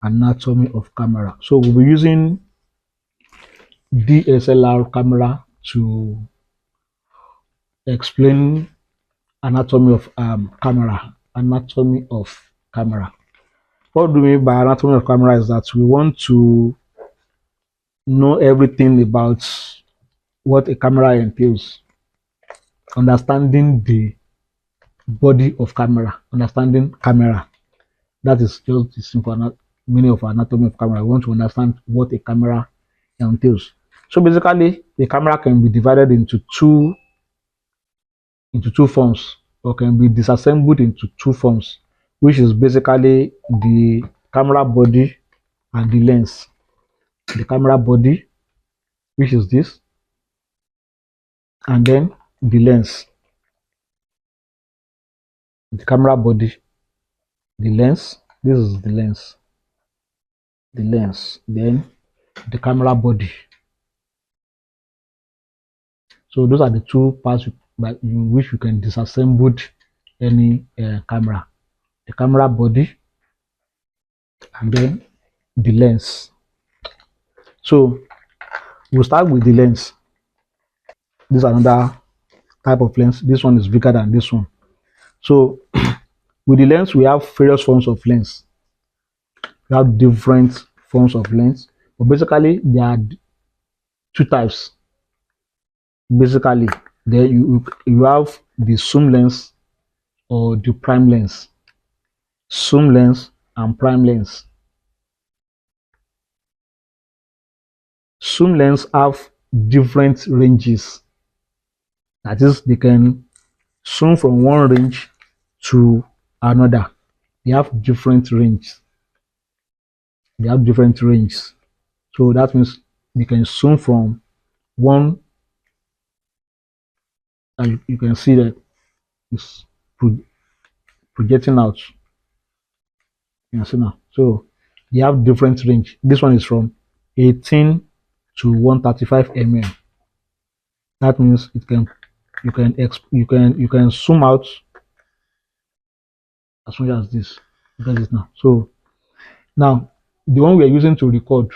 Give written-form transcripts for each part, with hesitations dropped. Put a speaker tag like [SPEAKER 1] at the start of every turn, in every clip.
[SPEAKER 1] Anatomy of camera. So we'll be using DSLR camera to explain anatomy of camera. Anatomy of camera. What do we mean by anatomy of camera is that we want to know everything about what a camera entails, understanding the body of camera, understanding camera. That is just the simple meaning of anatomy of camera. We want to understand what a camera entails. So basically, the camera can be divided into two forms, or can be disassembled into two forms, which is basically the camera body and the lens. The camera body, which is this, and then the lens. The camera body, the lens. This is the lens. The lens, then the camera body. So those are the two parts in which you can disassemble any camera. The camera body and then the lens. So we'll start with the lens. This is another type of lens. This one is bigger than this one. So with the lens, we have various forms of lens. We have different forms of lens, but basically there are two types. Basically, there you have the zoom lens or the prime lens. Zoom lens and prime lens. Zoom lens have different ranges. That is, they can zoom from one range to another. They have different ranges. They have different ranges. So that means they can zoom from one, and you can see that it's projecting out. You can see now. So they have different range. This one is from 18 to 135 mm. That means you can zoom out as much as this. Look at this now. So now the one we are using to record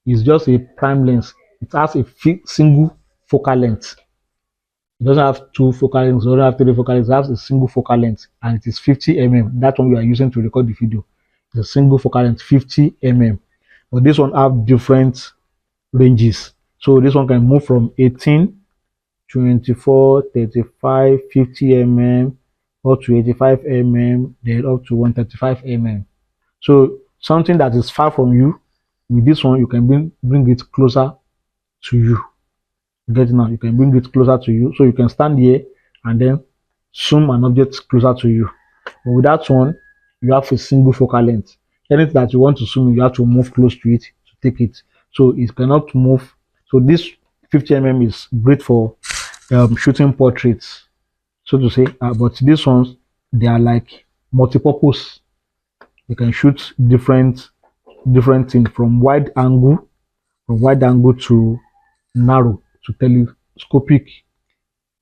[SPEAKER 1] is just a prime lens. It has a single focal length. It doesn't have two focal lengths, it doesn't have three focal lengths, it has a single focal length, and it is 50 mm. That one we are using to record the video. It's a single focal length, 50 mm. But this one have different ranges. So this one can move from 18, 24, 35, 50 mm, up to 85 mm, then up to 135 mm. So something that is far from you, with this one you can bring it closer to you. Get it now? You can bring it closer to you, so you can stand here and then zoom an object closer to you. But with that one, you have a single focal length. Anything that you want to zoom in, you have to move close to it to take it. So it cannot move. So this 50 mm is great for shooting portraits, so to say. But these ones, they are like multi-purpose. You can shoot different things from wide angle to narrow to telescopic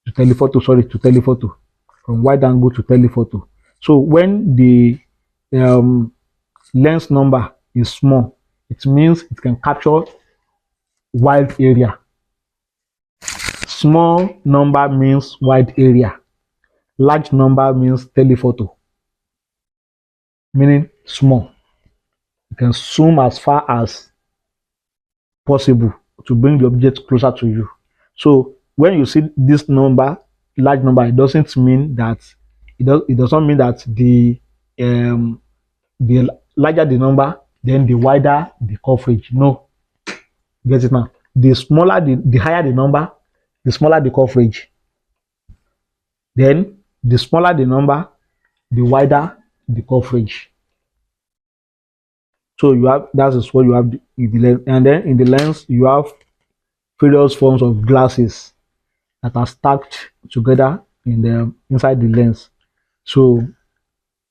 [SPEAKER 1] to telephoto. Sorry, to telephoto. From wide angle to telephoto. So when the lens number is small, it means it can capture wide area. Small number means wide area. Large number means telephoto, meaning small. You can zoom as far as possible to bring the object closer to you. So when you see this number, large number, it doesn't mean that it does not mean that the larger the number, then the wider the coverage. No, get it now. The smaller the higher the number, the smaller the coverage. Then the smaller the number, the wider the coverage. So you have, that is what you have in the lens. And then in the lens, you have various forms of glasses that are stacked together inside the lens. So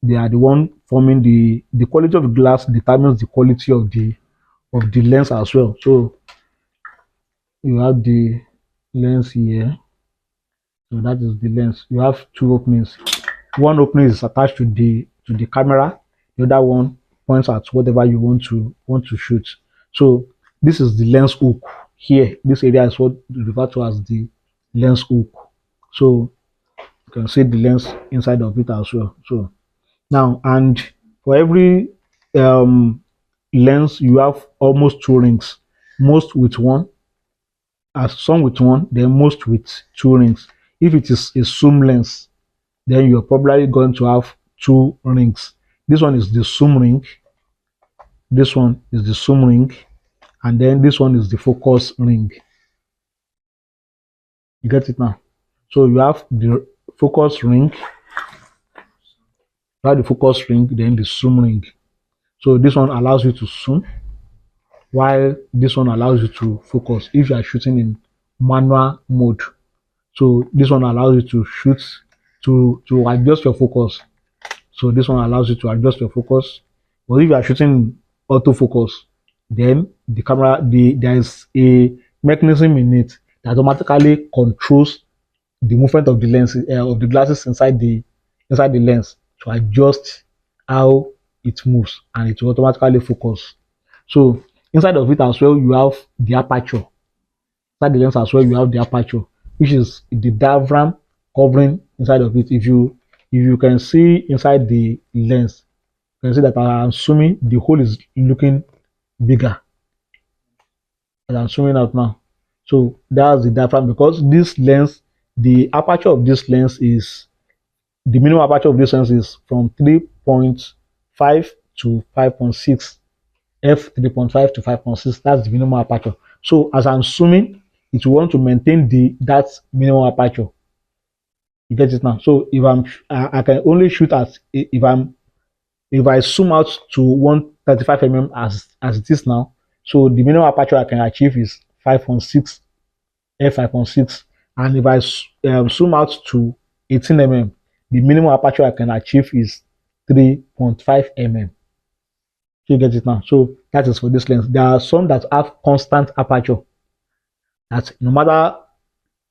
[SPEAKER 1] they are the one forming the quality of the glass determines the quality of the lens as well. So you have the lens here. So that is the lens. You have two openings. One opening is attached to the camera. The other one points at whatever you want to shoot. So this is the lens hook here. This area is what we refer to as the lens hook. So you can see the lens inside of it as well. So now, and for every um, lens, you have almost two rings, most with one, as some with one, then most with two rings. If it is a zoom lens, then you're probably going to have two rings. This one is the zoom ring, this one is the zoom ring, and then this one is the focus ring. You get it now? So you have the focus ring, then the zoom ring. So this one allows you to zoom, while this one allows you to focus if you are shooting in manual mode. So this one allows you to shoot to adjust your focus. So this one allows you to adjust your focus. But if you are shooting autofocus, then the camera, there is a mechanism in it that automatically controls the movement of the lens of the glasses inside the lens to adjust how it moves, and it will automatically focus. So inside of it as well, you have the aperture. Inside the lens as well, you have the aperture, which is the diaphragm covering inside of it. If you can see inside the lens, you can see that I'm assuming the hole is looking bigger. And I'm zooming out now. So that's the diaphragm, because this lens, the aperture of this lens is the minimum aperture of this lens is from 3.5 to 5.6, f 3.5 to 5.6. That's the minimum aperture. So as I'm zooming, it will want to maintain that minimum aperture. You get it now? So if I can only shoot at if I zoom out to 135 mm as it is now, so the minimum aperture I can achieve is 5.6 f5.6, and if I zoom out to 18 mm, the minimum aperture I can achieve is 3.5 mm. So you get it now? So that is for this lens. There are some that have constant aperture, that no matter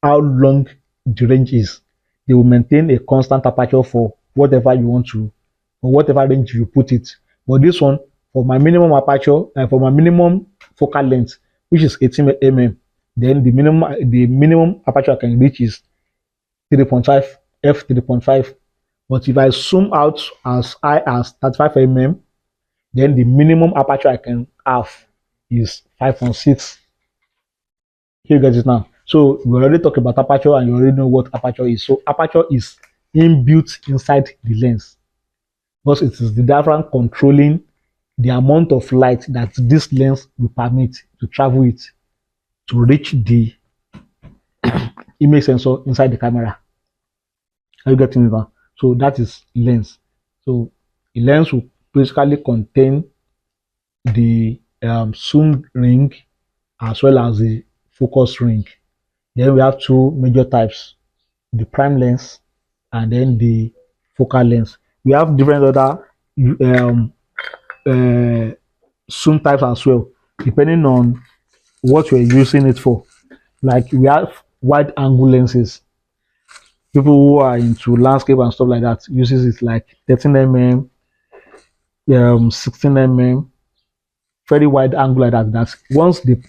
[SPEAKER 1] how long the range is, they will maintain a constant aperture for whatever you want to, or whatever range you put it. But this one, for my minimum aperture, for my minimum focal length, which is 18 mm, then the minimum aperture I can reach is 3.5 f 3.5. But if I zoom out as high as 35 mm, then the minimum aperture I can have is 5.6. You get it now? So we already talked about aperture, and you already know what aperture is. So aperture is inbuilt inside the lens, because it is the diaphragm controlling the amount of light that this lens will permit to travel it to reach the image sensor inside the camera. Are you getting it now? So that is lens. So a lens will basically contain the zoom ring as well as the focus ring. Then we have two major types: the prime lens and then the focal lens. We have different other zoom types as well, depending on what you're using it for. Like we have wide angle lenses. People who are into landscape and stuff like that uses it, like 13 mm, 16 mm, very wide angle like that. That once they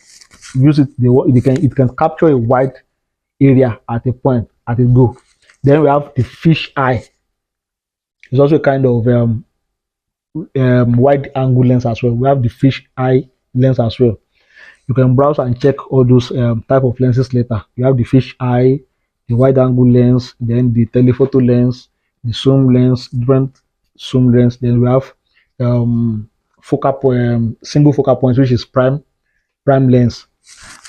[SPEAKER 1] use it, it can capture a wide area at a point, at a go. Then we have the fish eye. It's also a kind of wide angle lens as well. We have the fish eye lens as well. You can browse and check all those type of lenses later. You have the fish eye, the wide angle lens, then the telephoto lens, the zoom lens, different zoom lens. Then we have single focal points, which is prime lens,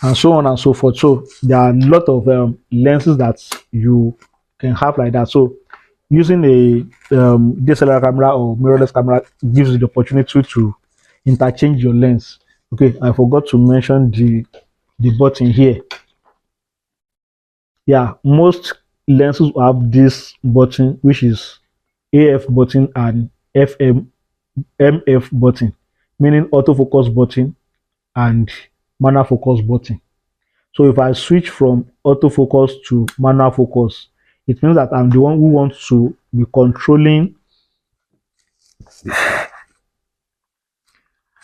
[SPEAKER 1] and so on and so forth. So there are a lot of lenses that you can have like that. So using a DSLR camera or mirrorless camera gives you the opportunity to interchange your lens. Okay, I forgot to mention the button here. Yeah, most lenses have this button, which is AF button and MF button, meaning autofocus button and manual focus button. So if I switch from autofocus to manual focus, it means that I'm the one who wants to be controlling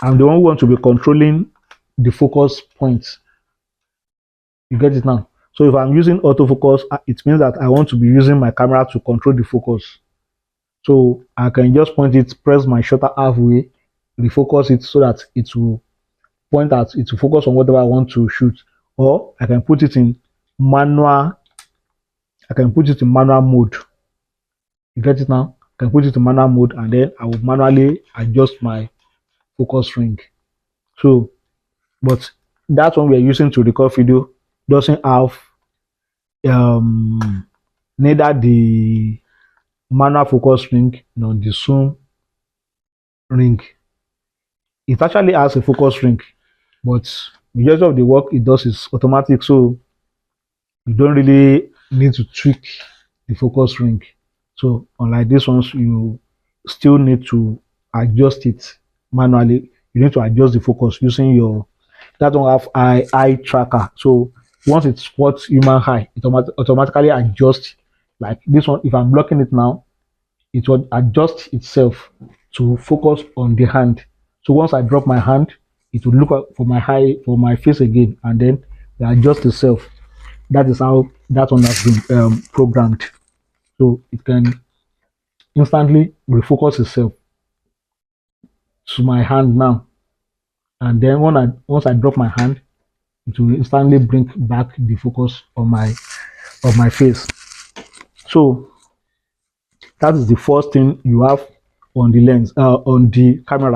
[SPEAKER 1] I'm the one who wants to be controlling the focus points. You get it now? So if I'm using autofocus, it means that I want to be using my camera to control the focus. So I can just point it, press my shutter halfway, refocus it so that it will point at it will focus on whatever I want to shoot. Or I can put it in manual, I can put it in manual mode. You get it now? I can put it in manual mode and then I will manually adjust my focus ring. So, but that one we're using to record video doesn't have neither the manual focus ring nor the zoom ring. It actually has a focus ring, but majority of the work it does is automatic, so you don't really need to tweak the focus ring. So unlike this ones, you still need to adjust it manually. You need to adjust the focus using your that one have eye tracker. So once it spots human eye, it automatically adjusts. Like this one, if I'm blocking it now, it will adjust itself to focus on the hand. So once I drop my hand, it will look for my eye for my face again, and then it adjusts itself. That is how that one has been programmed. So it can instantly refocus itself to my hand now, and then once I drop my hand, it will instantly bring back the focus on my face. So that is the first thing you have on the lens on the camera.